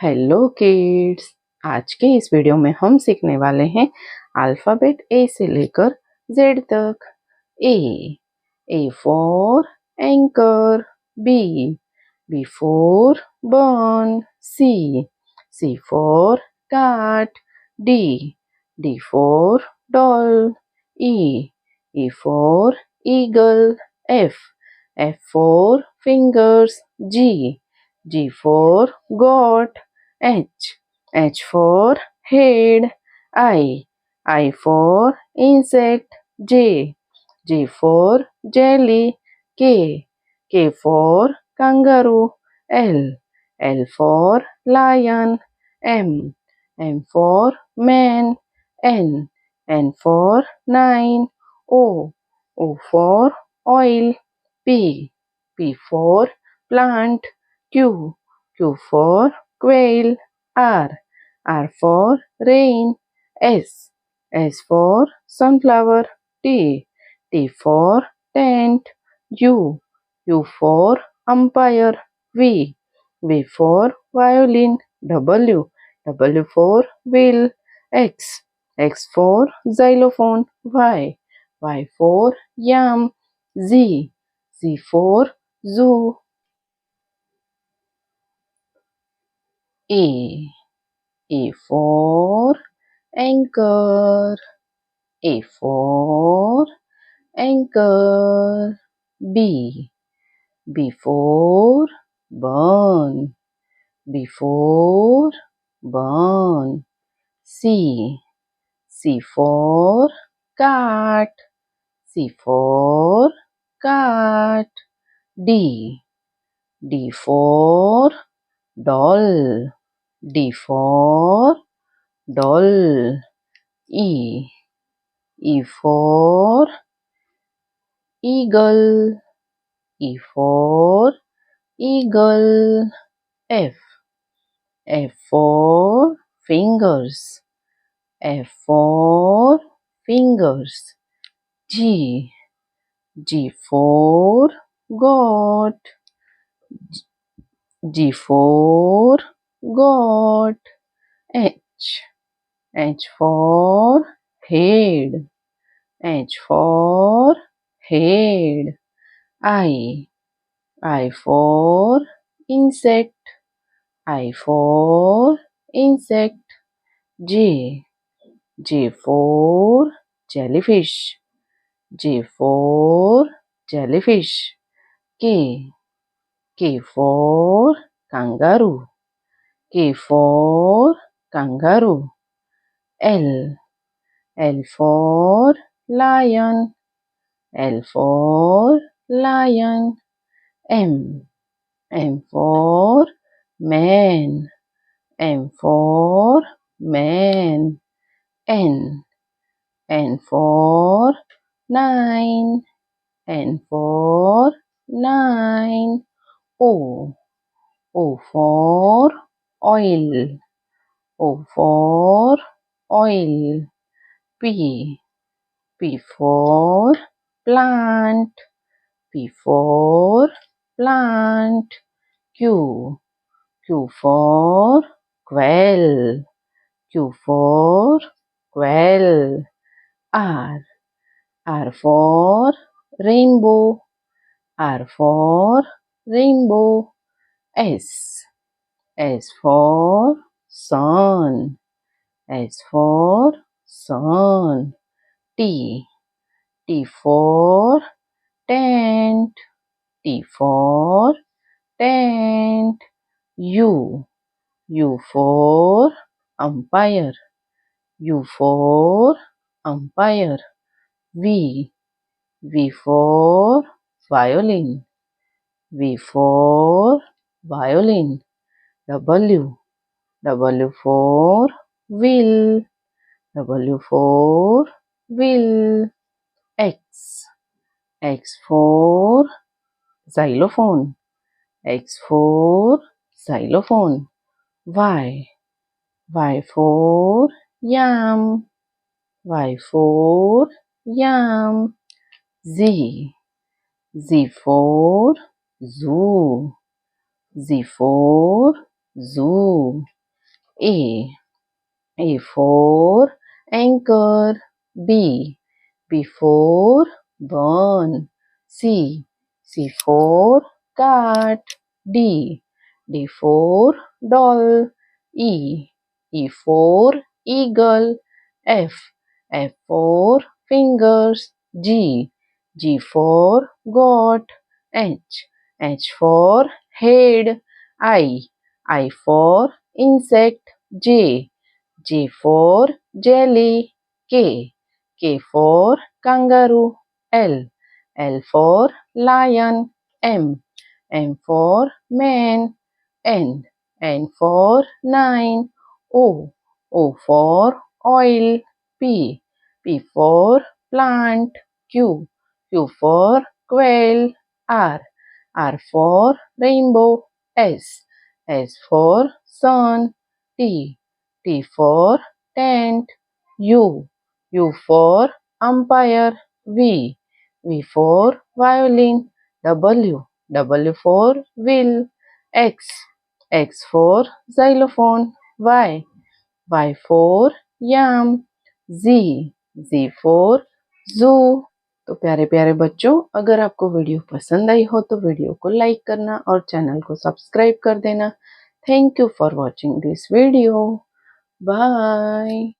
Hello kids. आज के इस वीडियो में हम सीखने वाले हैं अल्फ़ाबेट ए से लेकर जेड तक। A for anchor. B B for barn. C for cat. D for doll. E for eagle. F for fingers. G for goat. H for head. I for insect. J for jelly. K for kangaroo. L for lion. M for man. N for nine. O for oil. P for plant. Q for quail. R for rain. S for sunflower. T for tent. U for umpire. V for violin. W for wheel. X for xylophone. Y for yam. Z for zoo. A for anchor. A for anchor. B for burn. B for burn. C for cat. C for cat. D for doll. D for doll. E for eagle. E for eagle. F for fingers. F for fingers. G for goat. G for goat. H for head. H for head. I for insect. I for insect. J for jellyfish. J for jellyfish. K for kangaroo. K for kangaroo. L for lion. L for lion. M for man. M for man. N for nine. N for nine. O for oil. O for oil. P for plant. P for plant. Q for quail. Q for quail. R for rainbow. R for rainbow. S for sun. S for sun. T for tent. T for tent. U for umpire. U for umpire. V for violin. V for violin. W for wheel. W for wheel. X for xylophone. X for xylophone. Y for yam. Y for yam. Z for zoo. Z for zoo. A for anchor. B for burn. C for cat. D for doll. E for eagle. F for fingers. G for goat. H for head. I for insect. J for jelly. K for kangaroo. L for lion. M for man. N for nine. O for oil. P for plant. Q for quail. R for rainbow. S for sun. T for tent. U for umpire. V for violin. W for wheel. X for xylophone. Y for yam. Z for zoo. तो प्यारे प्यारे बच्चों, अगर आपको video पसंद आई हो तो video को लाइक करना और चैनल को सब्सक्राइब कर देना। Thank you for watching this video. Bye.